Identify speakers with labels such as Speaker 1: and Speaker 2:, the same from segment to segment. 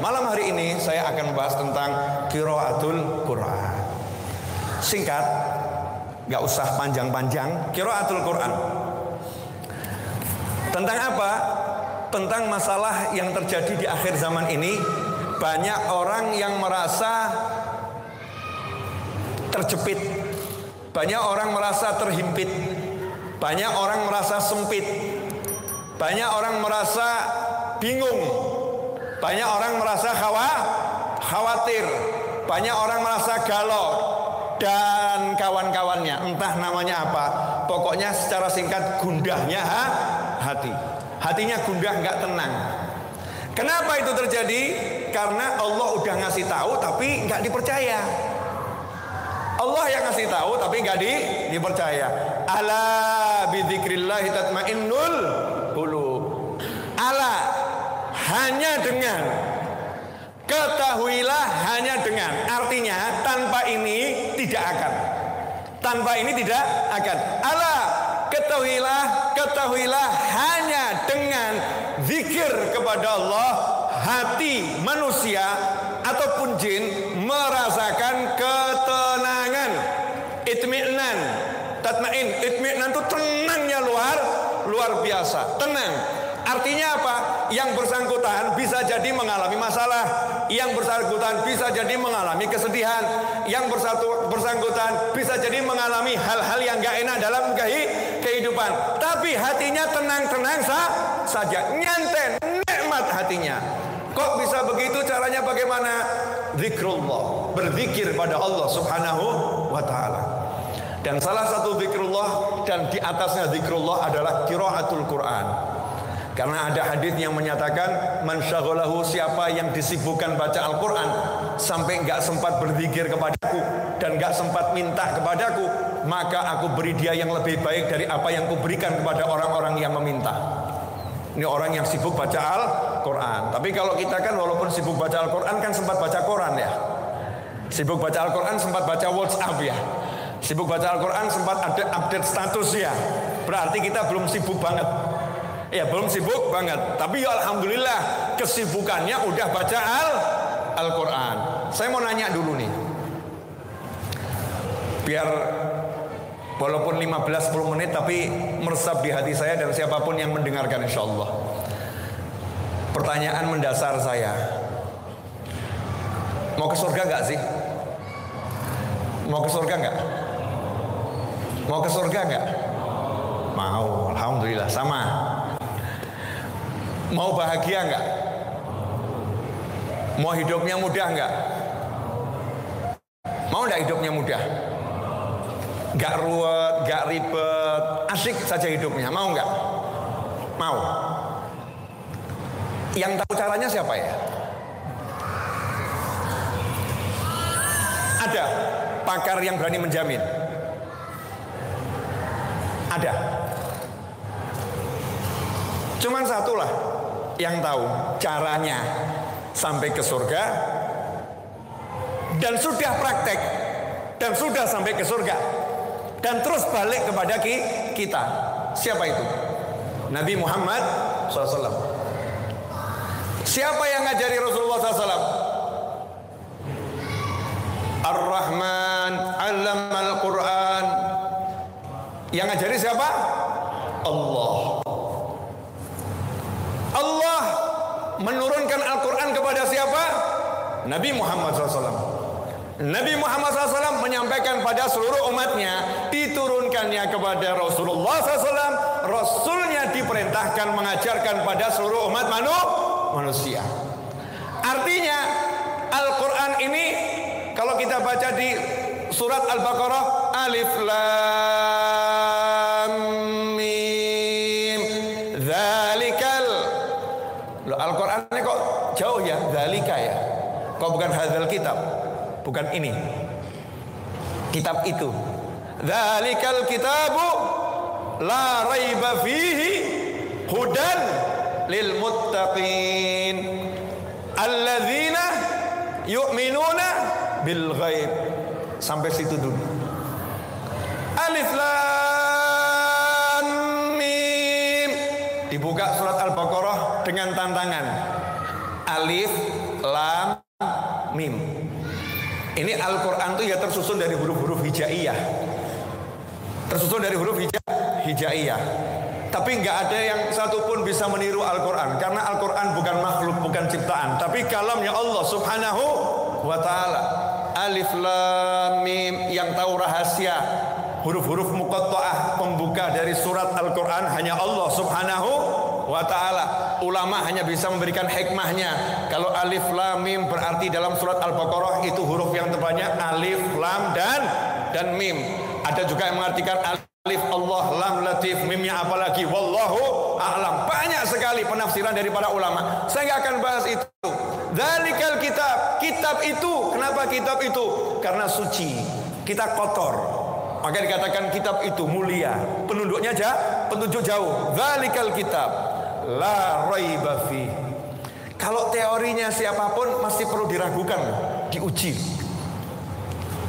Speaker 1: Malam hari ini saya akan membahas tentang qiraatul Quran. Singkat, gak usah panjang-panjang. Qiraatul Quran tentang apa? Tentang masalah yang terjadi di akhir zaman ini. Banyak orang yang merasa terjepit, banyak orang merasa terhimpit, banyak orang merasa sempit, banyak orang merasa bingung, banyak orang merasa khawatir, banyak orang merasa galau, dan kawan-kawannya, entah namanya apa. Pokoknya secara singkat, gundahnya hatinya gundah, nggak tenang. Kenapa itu terjadi? Karena Allah udah ngasih tahu tapi nggak dipercaya. Allah yang ngasih tahu tapi nggak dipercaya. Ala bidzikrillah tatmainnul qulub. Ala, hanya dengan, ketahuilah hanya dengan. Artinya tanpa ini tidak akan. Tanpa ini tidak akan. Ala, ketahuilah hanya dengan zikir kepada Allah, hati manusia ataupun jin merasakan ketenangan. Itmi'nan, tatmain. Itmi'nan itu tenangnya luar biasa, tenang. Artinya apa? Yang bersangkutan bisa jadi mengalami masalah, yang bersangkutan bisa jadi mengalami kesedihan, yang bersangkutan bisa jadi mengalami hal-hal yang gak enak dalam kehidupan. Tapi hatinya tenang-tenang saja, nyanten, nikmat hatinya. Kok bisa begitu? Caranya bagaimana? Zikrullah, berzikir pada Allah Subhanahu wa ta'ala. Dan salah satu zikrullah dan di atasnya zikrullah adalah qiraatul Quran. Karena ada hadis yang menyatakan, man syaghalahu, siapa yang disibukkan baca Al-Quran sampai nggak sempat berzikir kepadaku dan nggak sempat minta kepadaku, maka aku beri dia yang lebih baik dari apa yang kuberikan kepada orang-orang yang meminta. Ini orang yang sibuk baca Al-Quran. Tapi kalau kita kan walaupun sibuk baca Al-Quran kan sempat baca Quran ya. Sibuk baca Al-Quran sempat baca WhatsApp ya. Sibuk baca Al-Quran sempat update status ya. Berarti kita belum sibuk banget. Ya belum sibuk banget. Tapi ya alhamdulillah kesibukannya udah baca Al-Quran. Saya mau nanya dulu nih, biar walaupun 15-10 menit tapi meresap di hati saya dan siapapun yang mendengarkan insyaallah. Pertanyaan mendasar saya, mau ke surga gak sih? Mau ke surga gak? Mau ke surga gak? Mau, alhamdulillah. Sama. Mau bahagia enggak? Mau hidupnya mudah enggak? Mau enggak hidupnya mudah? Enggak ruwet, enggak ribet, asik saja hidupnya. Mau enggak? Mau. Yang tahu caranya siapa ya? Ada pakar yang berani menjamin? Ada. Cuman satulah yang tahu caranya sampai ke surga dan sudah praktek dan sudah sampai ke surga dan terus balik kepada kita. Siapa itu? Nabi Muhammad SAW. Siapa yang ngajari Rasulullah SAW? Ar-Rahman 'allamal Quran. Yang ngajari siapa? Allah. Allah menurunkan Al-Quran kepada siapa? Nabi Muhammad SAW. Nabi Muhammad SAW menyampaikan pada seluruh umatnya, diturunkannya kepada Rasulullah SAW. Rasulnya diperintahkan mengajarkan pada seluruh umat manusia. Artinya Al-Quran ini kalau kita baca di surat Al-Baqarah, Alif Lam Mim, Dzalikal. Loh, Al-Quran ini kok jauh ya, Dzalika ya. Kok bukan hadzal kitab? Bukan ini kitab itu. Dzalikal kitabu la raiba fihi hudan lil muttaqin alladzina yu'minuna bil ghaib. Sampai situ dulu. Alif Lam Mim. Dibuka surat Al-Baqarah dengan tantangan. Alif lam, mim. Ini Al-Quran tuh ya tersusun dari huruf-huruf hijaiyah. Tersusun dari huruf hijaiyah. Tapi nggak ada yang satupun bisa meniru Al-Quran. Karena Al-Quran bukan makhluk, bukan ciptaan. Tapi kalamnya Allah subhanahu wa ta'ala. Alif lam mim, yang tahu rahasia huruf-huruf muqatta'ah pembuka dari surat Al-Quran hanya Allah subhanahu wa ta'ala. Ulama hanya bisa memberikan hikmahnya. Kalau alif lam mim berarti dalam surat Al-Baqarah itu huruf yang terbanyak alif, lam, dan mim. Ada juga yang mengartikan alif Allah, lam, latif, mimnya apalagi wallahu a'lam. Banyak sekali penafsiran dari para ulama. Saya nggak akan bahas itu. Dzalikal kitab, kitab itu. Kenapa kitab itu? Karena suci. Kita kotor. Maka dikatakan kitab itu mulia. Penunjuknya penunjuk jauh. Dzalikal kitab la raiba fi. Kalau teorinya siapapun masih perlu diragukan, diuji.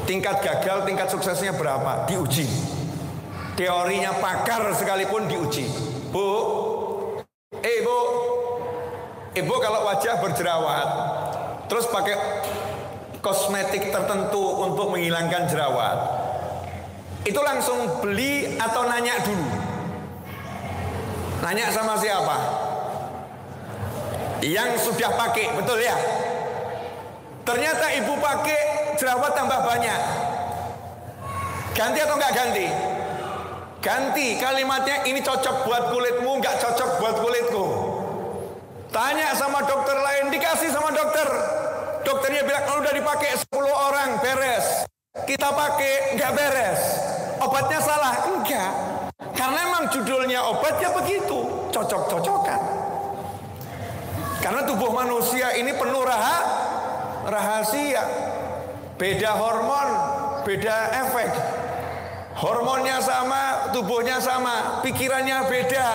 Speaker 1: Tingkat gagal, tingkat suksesnya berapa? Diuji. Teorinya pakar sekalipun diuji. Bu, ibu kalau wajah berjerawat, terus pakai kosmetik tertentu untuk menghilangkan jerawat, itu langsung beli atau nanya dulu? Nanya sama siapa? Yang sudah pakai, betul ya? Ternyata ibu pakai, jerawat tambah banyak. Ganti atau enggak ganti? Ganti, kalimatnya ini cocok buat kulitmu, enggak cocok buat kulitku. Tanya sama dokter lain, dikasih sama dokter. Dokternya bilang, kalau udah dipakai 10 orang, beres. Kita pakai, enggak beres. Obatnya salah? Enggak. Karena memang judulnya obatnya begitu, cocok-cocokan. Karena tubuh manusia ini penuh rahasia. Beda hormon, beda efek. Hormonnya sama, tubuhnya sama, pikirannya beda,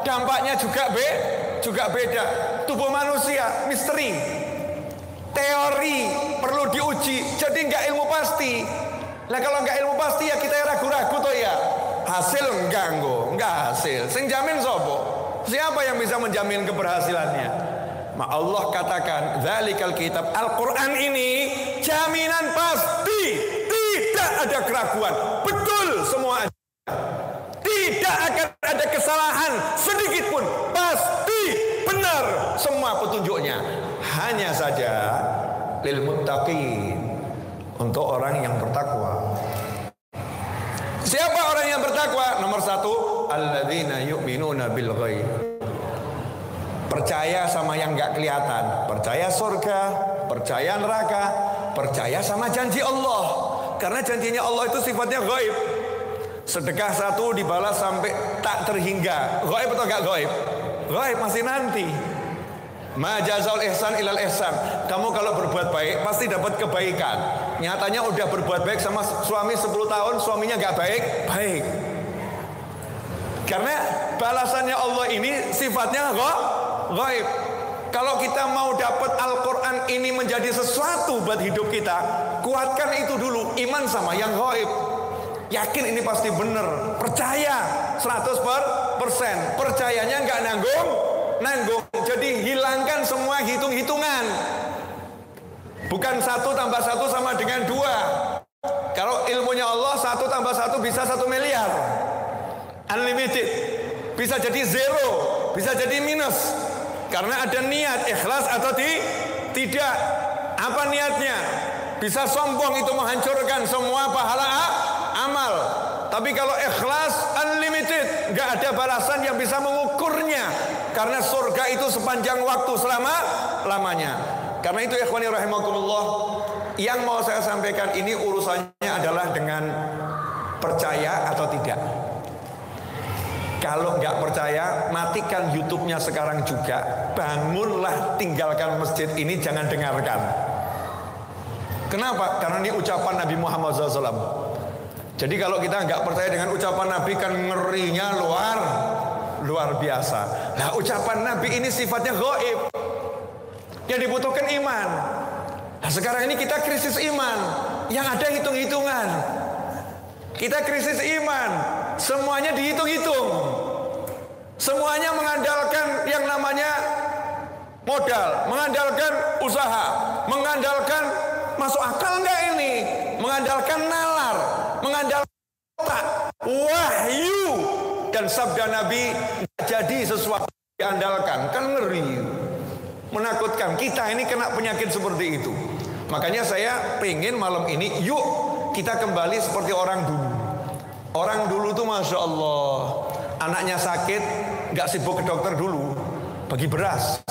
Speaker 1: dampaknya juga beda. Tubuh manusia misteri. Teori perlu diuji, jadi nggak ilmu pasti. Nah kalau nggak ilmu pasti ya kita ragu-ragu toh ya. Hasil enggak hasil. Sing jamin sopo? Siapa yang bisa menjamin keberhasilannya? Allah katakan, dzalikal kitab, Al-Quran ini jaminan pasti, tidak ada keraguan, betul semua ada. Tidak akan ada kesalahan sedikit pun, pasti benar semua petunjuknya. Hanya saja lil muttaqin, untuk orang yang bertakwa. Siapa orang yang bertakwa? Nomor 1, alladzina yu'minuna bil ghaib. Percaya sama yang nggak kelihatan, percaya surga, percaya neraka, percaya sama janji Allah. Karena janjinya Allah itu sifatnya ghaib. Sedekah 1 dibalas sampai tak terhingga. Ghaib atau enggak ghaib? Ghaib, masih nanti. Ma jazaul ihsan ilal ihsan. Kamu kalau berbuat baik pasti dapat kebaikan. Nyatanya udah berbuat baik sama suami 10 tahun, suaminya enggak baik. Karena balasannya Allah ini sifatnya ghaib. Kalau kita mau dapat Al-Quran ini menjadi sesuatu buat hidup kita, kuatkan itu dulu, iman sama yang ghaib. Yakin ini pasti benar, percaya 100%. Percayanya nggak nanggung. Jadi hilangkan semua hitung-hitungan. Bukan 1 tambah 1 sama dengan 2. Kalau ilmunya Allah 1 tambah 1 bisa 1 miliar, unlimited. Bisa jadi 0, bisa jadi minus. Karena ada niat, ikhlas atau tidak. Apa niatnya? Bisa sombong, itu menghancurkan semua pahala amal. Tapi kalau ikhlas unlimited, nggak ada balasan yang bisa mengukurnya. Karena surga itu sepanjang waktu, selama-lamanya. Karena itu ikhwani rahimakumullah, yang mau saya sampaikan ini urusannya adalah dengan percaya atau tidak. Kalau nggak percaya, matikan YouTube-nya sekarang juga. Bangunlah, tinggalkan masjid ini, jangan dengarkan. Kenapa? Karena ini ucapan Nabi Muhammad SAW. Jadi kalau kita nggak percaya dengan ucapan Nabi, kan ngerinya luar biasa. Nah, ucapan Nabi ini sifatnya ghaib, yang dibutuhkan iman. Nah, sekarang ini kita krisis iman, yang ada hitung-hitungan. Kita krisis iman, semuanya dihitung-hitung. Semuanya mengandalkan yang namanya modal, mengandalkan usaha, mengandalkan masuk akal enggak ini, mengandalkan nalar, mengandalkan otak, wahyu dan sabda Nabi enggak jadi sesuatu diandalkan, kan ngeri, menakutkan. Kita ini kena penyakit seperti itu. Makanya saya pengen malam ini, yuk kita kembali seperti orang dulu. Orang dulu tuh Masya Allah, anaknya sakit, gak sibuk ke dokter dulu, bagi beras.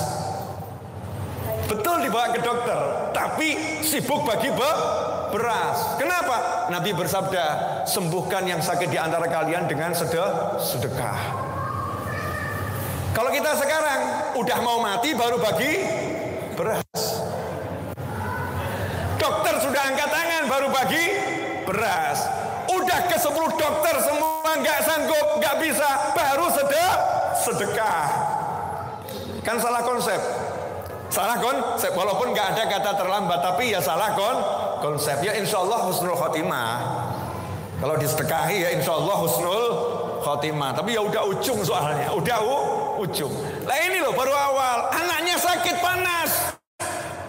Speaker 1: Betul dibawa ke dokter, tapi sibuk bagi beras. Kenapa? Nabi bersabda, sembuhkan yang sakit di antara kalian dengan sedekah. Kalau kita sekarang udah mau mati baru bagi beras. Dokter sudah angkat tangan baru bagi beras. Udah ke 10 dokter semua nggak sanggup, nggak bisa, baru sedekah. Kan salah konsep. Salah konsep, walaupun nggak ada kata terlambat, tapi ya salah konsep. Ya insya Allah husnul khotimah. Kalau disedekahi ya insya Allah husnul khotimah. Tapi ya udah ujung soalnya, udah ujung. Nah ini loh baru awal, anaknya sakit panas.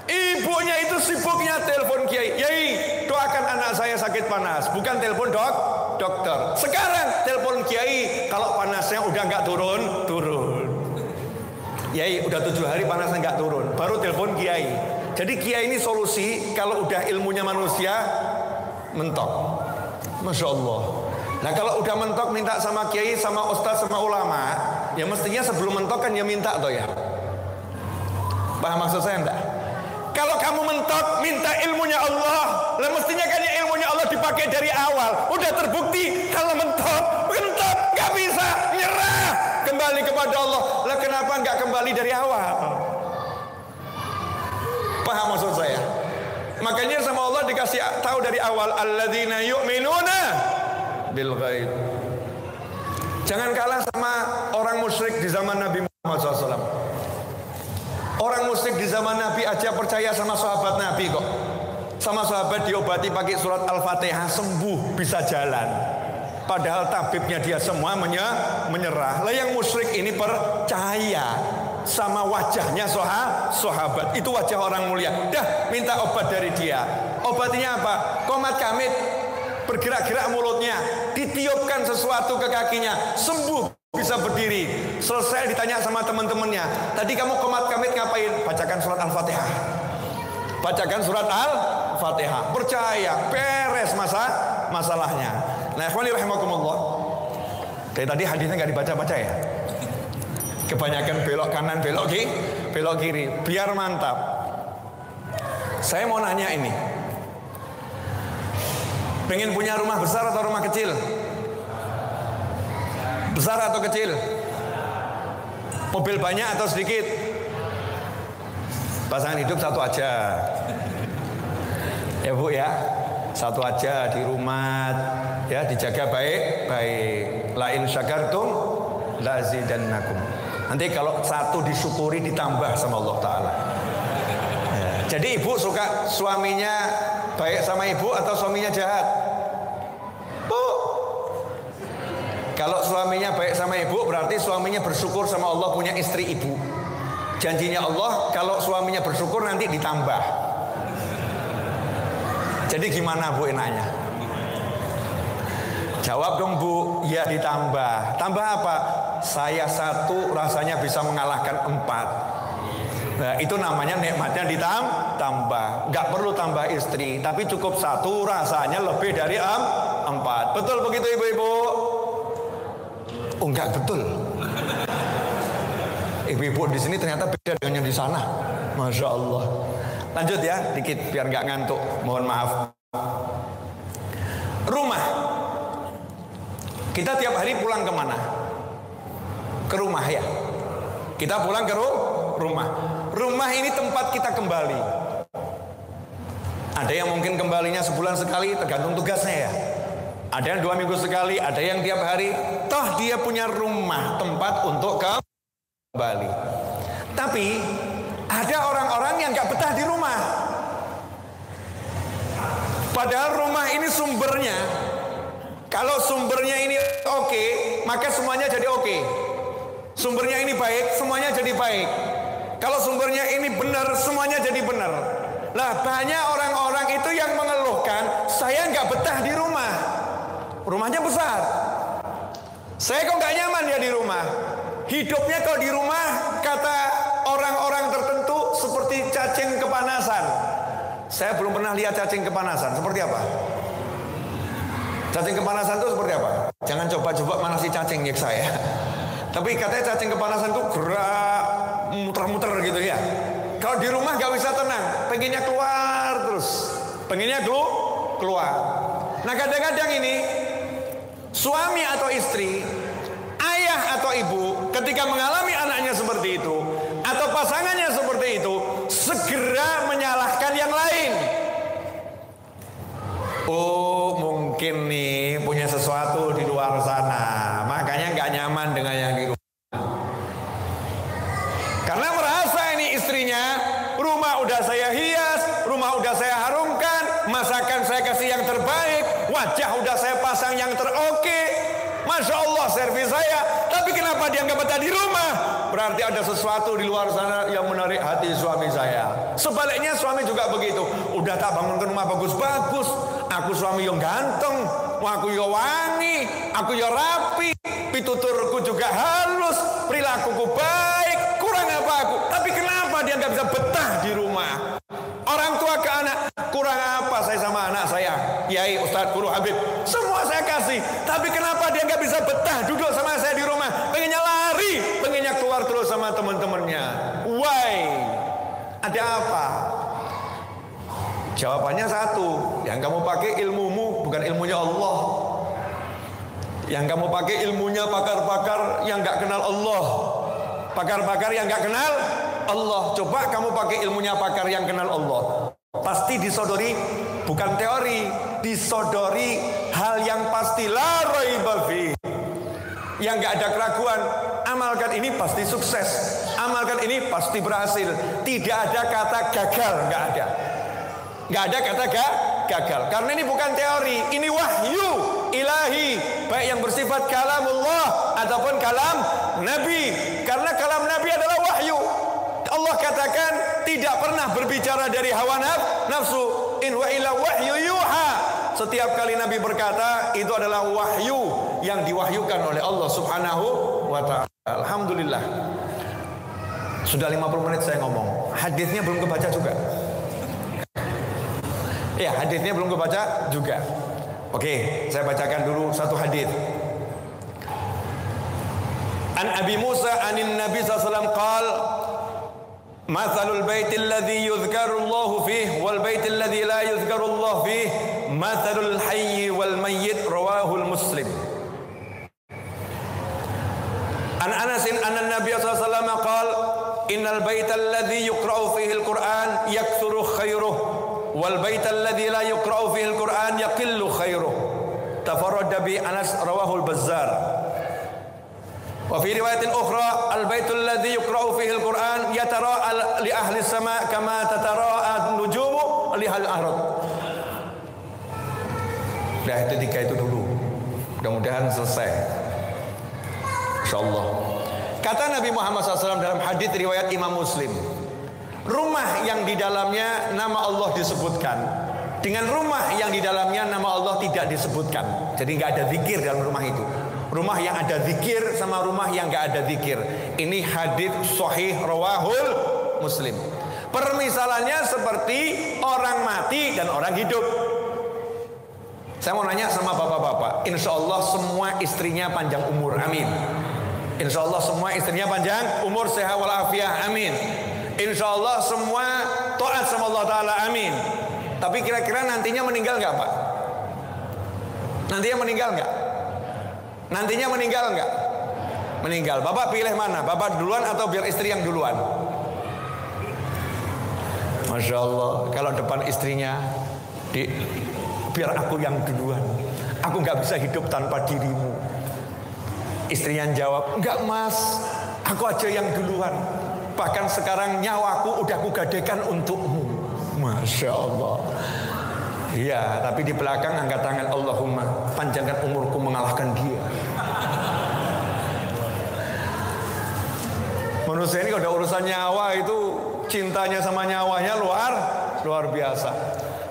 Speaker 1: Ibunya itu sibuknya telepon kiai, "Yai, doakan anak saya sakit panas." Bukan telepon dokter. Sekarang telepon kiai, kalau panasnya udah nggak turun. Yai, udah 7 hari panasnya nggak turun, baru telepon kiai. Jadi kiai ini solusi kalau udah ilmunya manusia mentok. Masya Allah. Nah kalau udah mentok minta sama kiai, sama ustaz, sama ulama, ya mestinya sebelum mentok kan ya minta toh ya. Paham maksud saya enggak? Kalau kamu mentok minta ilmunya Allah, lah mestinya kan ya ilmunya Allah dipakai dari awal. Udah terbukti kalau mentok nggak bisa, nyerah, kembali kepada Allah. Lah kenapa nggak kembali dari awal? Paham maksud saya? Makanya sama Allah dikasih tahu dari awal, alladzina yu'minuna bil ghaib. Jangan kalah sama orang musyrik di zaman Nabi Muhammad SAW. Orang musyrik di zaman Nabi aja percaya sama sahabat Nabi kok. Sama sahabat diobati pakai surat Al-Fatihah, sembuh, bisa jalan. Padahal tabibnya dia semua menyerah. Lah yang musyrik ini percaya sama wajahnya sahabat. Itu wajah orang mulia. Dah minta obat dari dia. Obatnya apa? Qomat kamit, bergerak-gerak mulutnya, ditiupkan sesuatu ke kakinya, sembuh. Bisa berdiri. Selesai ditanya sama teman-temannya, tadi kamu qomat kamit ngapain? Bacakan surat Al-Fatihah. Bacakan surat Al-Fatihah. Percaya, beres masalahnya. Nah, ikhwani rahimakumullah. Dari tadi hadisnya nggak dibaca-baca ya. Kebanyakan belok kanan, belok kiri. Biar mantap. Saya mau nanya ini. Pengen punya rumah besar atau rumah kecil? Besar atau kecil? Mobil banyak atau sedikit? Pasangan hidup satu aja. Ya Bu ya, satu aja di rumah, ya dijaga baik-baik. La in syakartum la azidannakum. Nanti kalau satu disyukuri ditambah sama Allah Ta'ala. Ya. Jadi ibu suka suaminya baik sama ibu atau suaminya jahat? Kalau suaminya baik sama ibu, berarti suaminya bersyukur sama Allah punya istri ibu. Janjinya Allah, kalau suaminya bersyukur nanti ditambah. Jadi gimana Bu enaknya? Jawab dong Bu, ya ditambah. Tambah apa? Saya satu rasanya bisa mengalahkan 4. Nah, itu namanya nikmatnya ditambah. Gak perlu tambah istri, tapi cukup satu rasanya lebih dari 4. Betul begitu ibu-ibu? Oh enggak betul. Ibu-ibu di sini ternyata beda dengan yang di sana. Masya Allah. Lanjut ya, dikit biar nggak ngantuk. Mohon maaf. Rumah. Kita tiap hari pulang kemana? Ke rumah ya. Kita pulang ke rumah. Rumah ini tempat kita kembali. Ada yang mungkin kembalinya sebulan sekali, tergantung tugasnya ya. Ada yang 2 minggu sekali, ada yang tiap hari. Toh dia punya rumah, tempat untuk kembali. Tapi ada orang-orang yang gak betah di rumah. Padahal rumah ini sumbernya, kalau sumbernya ini oke, maka semuanya jadi oke. Sumbernya ini baik, semuanya jadi baik. Kalau sumbernya ini benar, semuanya jadi benar. Lah banyak orang-orang itu yang mengeluhkan, saya nggak betah di rumah. Rumahnya besar. Saya kok nggak nyaman ya di rumah. Hidupnya kalau di rumah, kata orang-orang tertentu, seperti cacing kepanasan. Saya belum pernah lihat cacing kepanasan. Seperti apa? Cacing kepanasan itu seperti apa? Jangan coba-coba manasi cacing nyiksa ya. Tapi katanya cacing kepanasan itu gerak, muter-muter gitu ya. Kalau di rumah gak bisa tenang, pengennya keluar terus. Pengennya keluar. Nah kadang-kadang ini, suami atau istri, ayah atau ibu, ketika mengalami anaknya seperti itu, atau pasangannya seperti itu, segera menyalahkan yang lain. Oh mungkin nih punya sesuatu di luar sana, makanya gak nyaman dengan yang di rumah. Karena merasa ini istrinya, rumah udah saya hias, rumah udah saya harumkan, masakan saya kasih yang terbaik, wajah udah saya pasang yang teroke, Masya Allah servis saya, tapi kenapa dia nggak betah di rumah? Berarti ada sesuatu di luar sana yang menarik hati suami saya. Sebaliknya suami juga begitu, udah tak bangunkan rumah bagus-bagus, aku suami yang ganteng, aku yang wangi, aku yang rapi, pituturku juga halus, perilakuku baik, kurang apa aku? Tapi kenapa dia nggak bisa betah di rumah? Orang tua ke anak, kurang apa saya sama anak saya? Kiai, Ustadz, Guru, Habib, semua saya kasih. Tapi kenapa dia nggak bisa betah duduk sama saya di rumah? Pengennya lari, pengennya keluar terus sama teman-temannya. Why? Ada apa? Jawabannya satu, yang kamu pakai ilmumu bukan ilmunya Allah. Yang kamu pakai ilmunya pakar-pakar yang nggak kenal Allah. Pakar-pakar yang nggak kenal Allah. Coba kamu pakai ilmunya pakar yang kenal Allah, pasti disodori bukan teori, disodori hal yang pasti, la raiba fi, yang nggak ada keraguan. Amalkan ini pasti sukses, amalkan ini pasti berhasil. Tidak ada kata gagal, nggak ada. Nggak ada kata gagal. Karena ini bukan teori, ini wahyu ilahi, baik yang bersifat kalamullah ataupun kalam Nabi. Karena kalam Nabi adalah wahyu. Allah katakan tidak pernah berbicara dari hawa nafsu. In wa illa wahyu yuha. Setiap kali Nabi berkata, itu adalah wahyu yang diwahyukan oleh Allah Subhanahu wa ta'ala. Alhamdulillah. Sudah 50 menit saya ngomong. Hadisnya belum kebaca juga. Ya, hadisnya belum kebaca juga. Oke, saya bacakan dulu satu hadis. An Abi Musa anin Nabi sallallahu alaihi wasallam qala mathalul baitil ladzi yuzkarullahu fihi wal baitil ladzi la yuzkarullahu fihi mathalul hayyi wal mayyit rawahul Muslim. An Anas anna Nabi sallallahu alaihi wasallam qala innal baital ladzi yuqra'u fihi al-Qur'an yakthuru khairuhu wal baital ladzi la yuqra'u fihi al-Qur'an yaqillu khairuhu. Tafarrada bi Anas rawahul Bazzar. Wa fi riwayatin ukhra al-baitul ladzi yuqra'u fihi al-Qur'an yatara'a li ahli as-sama' kama tatara'a an-nujumu li ahli al-ard. Dah itu tiga itu dulu. Mudah-mudahan selesai. Insyaallah. Kata Nabi Muhammad SAW dalam hadis riwayat Imam Muslim, rumah yang di dalamnya nama Allah disebutkan dengan rumah yang di dalamnya nama Allah tidak disebutkan. Jadi nggak ada zikir dalam rumah itu. Rumah yang ada zikir sama rumah yang nggak ada zikir. Ini hadis sahih rawahul Muslim. Permisalannya seperti orang mati dan orang hidup. Saya mau nanya sama bapak-bapak, insya Allah semua istrinya panjang umur, amin. Insya Allah semua istrinya panjang umur, sehat walafiat, amin. Insya Allah semua taat sama Allah Ta'ala, amin. Tapi kira-kira nantinya meninggal nggak Pak? Nantinya meninggal nggak? Nantinya meninggal nggak? Meninggal. Bapak pilih mana? Bapak duluan atau biar istri yang duluan? Masya Allah. Kalau depan istrinya, biar aku yang duluan. Aku nggak bisa hidup tanpa dirimu. Istrinya jawab, enggak mas, aku aja yang duluan. Bahkan sekarang nyawaku udah kugadekan untukmu. Masya Allah. Iya, tapi di belakang angkat tangan, Allahumma panjangkan umurku mengalahkan dia. Menurut Manusia ini kalau ada urusan nyawa itu cintanya sama nyawanya luar biasa.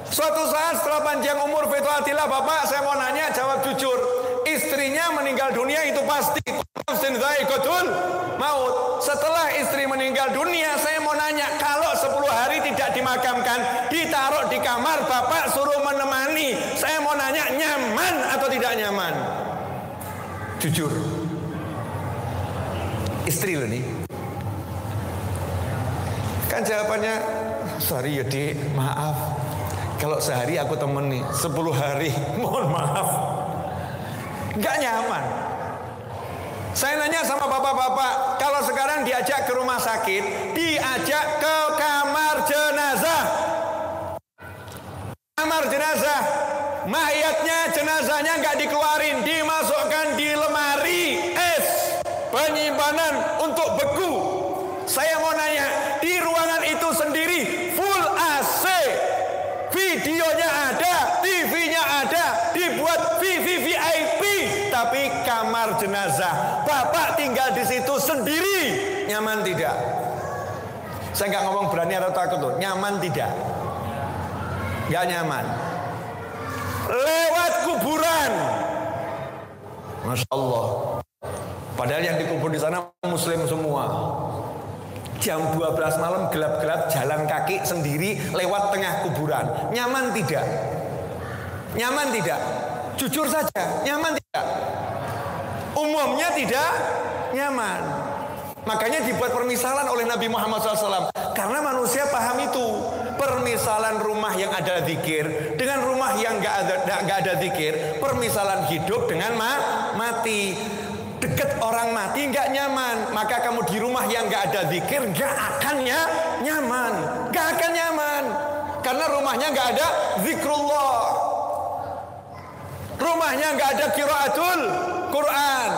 Speaker 1: Suatu saat setelah panjang umur fituatillah, Bapak saya mau nanya, jawab jujur. Istrinya meninggal dunia itu pasti. Maut. Setelah istri meninggal dunia, saya mau nanya, kalau 10 hari tidak dimakamkan, ditaruh di kamar, Bapak suruh menemani, saya mau nanya, nyaman atau tidak nyaman? Jujur. Istri loh nih. Kan jawabannya, sorry ya Dik, maaf, kalau sehari aku temani, 10 hari mohon maaf, gak nyaman. Saya nanya sama bapak-bapak, kalau sekarang diajak ke rumah sakit, diajak ke kamar jenazah. Kamar jenazah, mayatnya, jenazahnya nggak dikeluarin, dimasukkan di lemari es penyimpanan untuk beku. Saya mau nanya, di ruangan itu sendiri full AC, videonya ada, TV-nya ada, dibuat VIP, tapi kamar jenazah, Bapak tinggal di situ sendiri, nyaman tidak? Saya nggak ngomong berani atau takut loh, nyaman tidak? Nggak nyaman. Lewat kuburan, Masya Allah. Padahal yang dikubur di sana Muslim semua. Jam 12 malam gelap-gelap, jalan kaki sendiri lewat tengah kuburan. Nyaman tidak? Nyaman tidak? Jujur saja, nyaman tidak? Umumnya tidak nyaman. Makanya dibuat permisalan oleh Nabi Muhammad SAW. Karena manusia paham itu. Permisalan rumah yang ada zikir dengan rumah yang gak ada zikir. Permisalan hidup dengan mati. Dekat orang mati nggak nyaman, maka kamu di rumah yang nggak ada zikir nggak akan nyaman, nggak akan nyaman, karena rumahnya nggak ada zikrullah, rumahnya nggak ada qiraatul Quran,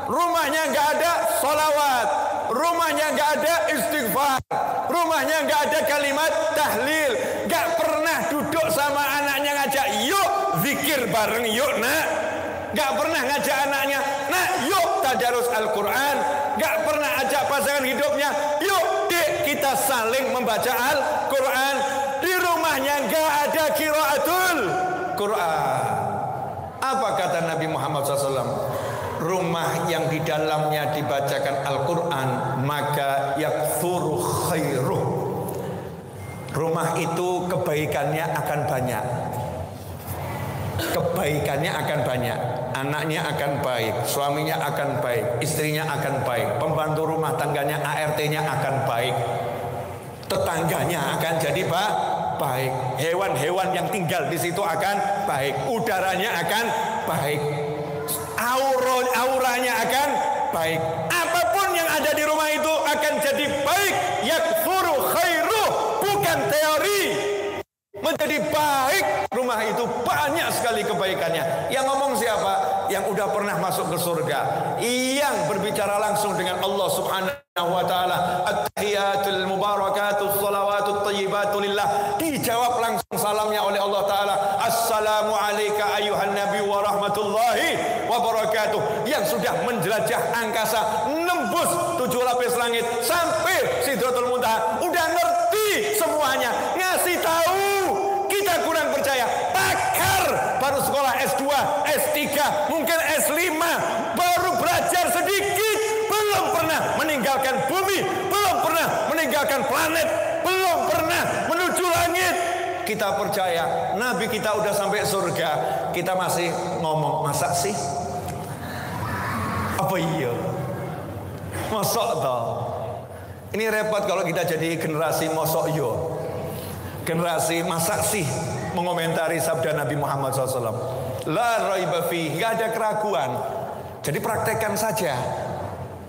Speaker 1: rumahnya nggak ada sholawat, rumahnya nggak ada istighfar, rumahnya nggak ada kalimat tahlil, nggak pernah duduk sama anaknya ngajak yuk zikir bareng yuk nak. Gak pernah ngajak anaknya, nah yuk tadarus Al-Quran. Gak pernah ajak pasangan hidupnya, yuk dek kita saling membaca Al-Quran. Di rumahnya gak ada qiraatul Quran. Apa kata Nabi Muhammad SAW? Rumah yang di dalamnya dibacakan Al-Quran, maka yakthuru khairuh. Rumah itu kebaikannya akan banyak. Kebaikannya akan banyak. Anaknya akan baik, suaminya akan baik, istrinya akan baik, pembantu rumah tangganya ART-nya akan baik, tetangganya akan jadi baik, hewan-hewan yang tinggal di situ akan baik, udaranya akan baik, auranya akan baik, apapun yang ada di rumah itu akan jadi baik. Yakfuru khairuh, bukan teori, menjadi baik. Rumah itu banyak sekali kebaikannya. Yang ngomong siapa? Yang udah pernah masuk ke surga, yang berbicara langsung dengan Allah Subhanahu wa taala. At-tahiyatul mubarakatus shalawatut thayyibatu lillah. Dijawab langsung salamnya oleh Allah taala. Assalamu alayka ayyuhan nabi wa rahmatullahi wa barakatuh. Yang sudah menjelajah angkasa, nembus 7 lapis langit sampai Sidratul Muntaha, udah ngerti semuanya, ngasih tahu. Kita kurang percaya, pakar baru sekolah S2, S3, mungkin S5, baru belajar sedikit, belum pernah meninggalkan bumi, belum pernah meninggalkan planet, belum pernah menuju langit. Kita percaya Nabi kita udah sampai surga, kita masih ngomong, masa sih? Apa iya? Mosok toh? Ini repot kalau kita jadi generasi mosok yo. Generasi masa sih mengomentari sabda Nabi Muhammad SAW. La raiba fi, nggak ada keraguan. Jadi praktekkan saja.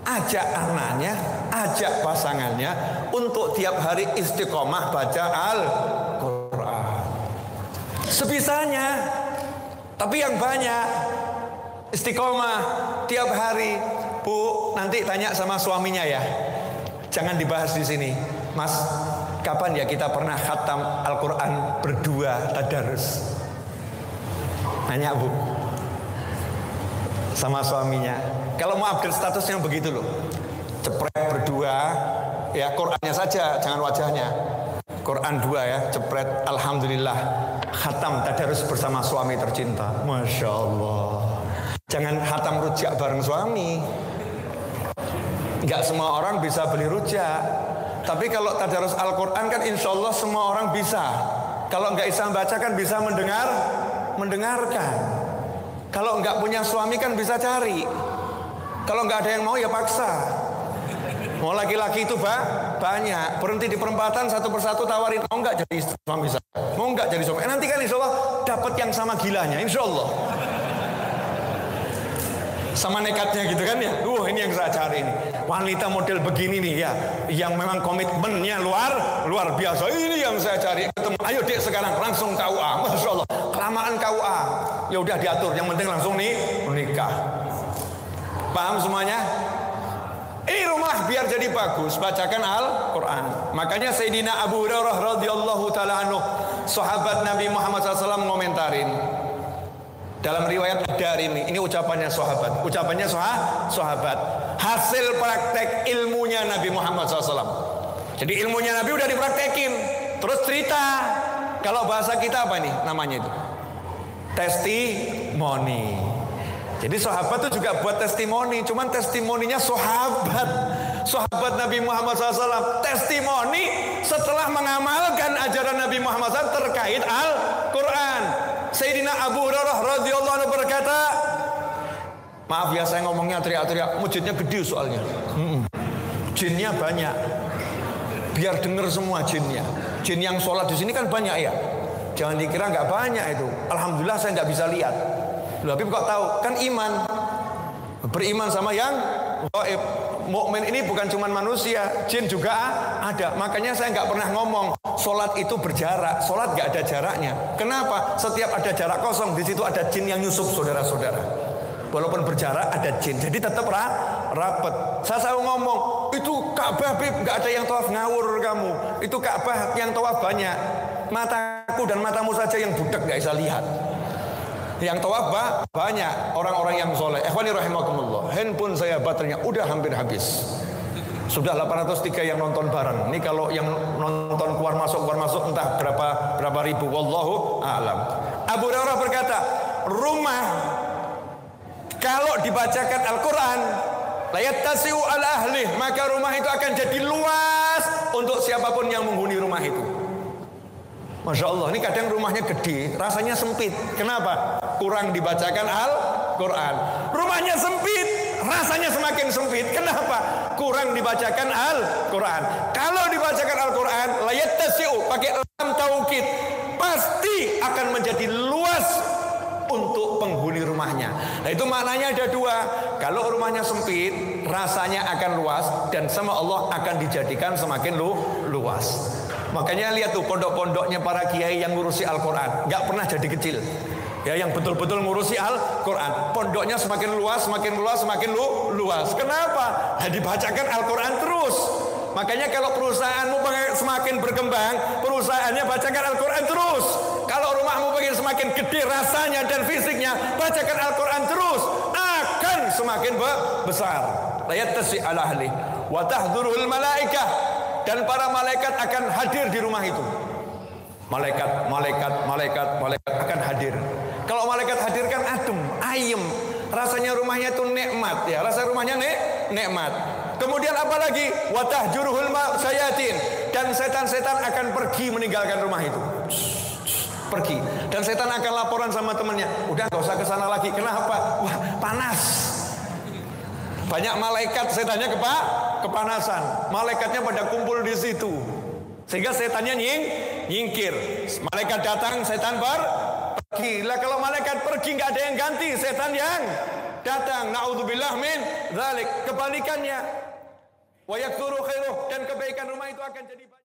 Speaker 1: Ajak anaknya, ajak pasangannya untuk tiap hari istiqomah baca Al-Quran. Sebisanya, tapi yang banyak istiqomah tiap hari. Bu, nanti tanya sama suaminya ya. Jangan dibahas di sini, Mas. Kapan ya kita pernah khatam Al-Quran berdua tadarus? Nanya bu sama suaminya. Kalau mau upgrade statusnya begitu loh. cepret berdua, ya Qurannya saja, jangan wajahnya. Quran 2 ya, cepret, alhamdulillah, khatam tadarus bersama suami tercinta. Masya Allah. Jangan khatam rujak bareng suami. Enggak semua orang bisa beli rujak. Tapi kalau tadarus Al-Quran kan insya Allah semua orang bisa. Kalau enggak bisa baca kan bisa mendengarkan. Kalau enggak punya suami kan bisa cari. Kalau enggak ada yang mau ya paksa. Mau laki-laki itu banyak. Berhenti di perempatan satu persatu tawarin, mau enggak jadi suami saya? Mau enggak jadi suami? Nanti kan insya Allah dapat yang sama gilanya, insya Allah. Sama nekatnya gitu kan ya. Ini yang saya cari ini. Wanita model begini nih ya, yang memang komitmennya luar biasa. Ini yang saya cari. Ketemu, ayo dek sekarang langsung KUA. Masya Allah, kelamaan KUA. Ya udah diatur, yang penting langsung nih menikah. Paham semuanya? Ini rumah biar jadi bagus, bacakan Al-Quran. Makanya Sayyidina Abu Hurairah radhiyallahu ta'ala anhu, sahabat Nabi Muhammad SAW ngomentarin. Dalam riwayat Darimi, ini ucapannya sahabat. Ucapannya sahabat. Hasil praktek ilmunya Nabi Muhammad SAW. Jadi ilmunya Nabi udah dipraktekin. Terus cerita. Kalau bahasa kita apa nih namanya itu? Testimoni. Jadi sahabat itu juga buat testimoni. Cuman testimoninya sahabat Nabi Muhammad SAW. Testimoni setelah mengamalkan ajaran Nabi Muhammad SAW terkait Al-Quran. Sayyidina Abu Hurairah radhiyallahu anhu berkata, maaf ya saya ngomongnya teriak-teriak, masjidnya gede soalnya. Jinnya banyak. Biar dengar semua jinnya. Jin yang sholat di sini kan banyak ya. Jangan dikira nggak banyak itu. Alhamdulillah saya nggak bisa lihat. Loh, tapi kok tahu? Kan iman. Beriman sama yang gaib. Mukmin ini bukan cuma manusia, jin juga ada. Makanya saya nggak pernah ngomong sholat itu berjarak. Sholat nggak ada jaraknya. Kenapa? Setiap ada jarak kosong, di situ ada jin yang nyusup, saudara-saudara. Walaupun berjarak ada jin, jadi tetap rapet. Saya selalu ngomong, itu Ka'bah nggak ada yang tawaf ngawur kamu. Itu Ka'bah yang tawaf banyak. Mataku dan matamu saja yang budak nggak bisa lihat. Yang tawaf banyak orang-orang yang soleh. Ikhwani rahimakumullah. Handphone saya baterainya udah hampir habis. Sudah 803 yang nonton bareng. Ini kalau yang nonton keluar masuk entah berapa ribu. Wallahu a'lam. Abu Hurairah berkata, rumah kalau dibacakan Al-Quran, layat tasiu ala ahlih, maka rumah itu akan jadi luas untuk siapapun yang menghuni rumah itu. Masya Allah, ini kadang rumahnya gede, rasanya sempit. Kenapa? Kurang dibacakan Al-Quran. Rumahnya sempit, rasanya semakin sempit. Kenapa? Kurang dibacakan Al-Quran. Kalau dibacakan Al-Quran, layat tasiu, pakai lam taukid, pasti akan menjadi luas untuk penghuni rumahnya. Nah itu maknanya ada dua. Kalau rumahnya sempit, rasanya akan luas, dan sama Allah akan dijadikan semakin luas. Makanya lihat tuh pondok-pondoknya para kiai yang ngurusi Al-Quran, nggak pernah jadi kecil. Ya, yang betul-betul ngurusi Al-Quran, pondoknya semakin luas, semakin luas, semakin luas. Kenapa? Nah, dibacakan Al-Quran terus. Makanya kalau perusahaanmu semakin berkembang, perusahaannya bacakan Al-Quran terus. Kalau rumahmu pengen semakin gede rasanya dan fisiknya, bacakan Al-Quran terus, akan semakin besar. Layat tasi ala ahli wa tahdurul malaikah, dan para malaikat akan hadir di rumah itu. Malaikat akan hadir. Kalau malaikat hadir kan adem, ayem, rasanya rumahnya itu nikmat ya, rasa rumahnya nikmat. Kemudian apa lagi? Watahjuruhul sayatin, dan setan-setan akan pergi meninggalkan rumah itu. Pergi. Dan setan akan laporan sama temannya, udah gak usah ke sana lagi. Kenapa? Wah, panas. Banyak malaikat, setannya kepanasan. Malaikatnya pada kumpul di situ. Sehingga setannya nyingkir. Malaikat datang, setan pergi. Lah kalau malaikat pergi nggak ada yang ganti, setan yang datang. Na'udzubillah min dzalik. Kebalikannya. Wa yaktsuru khairuh, dan kebaikan rumah itu akan jadi banyak.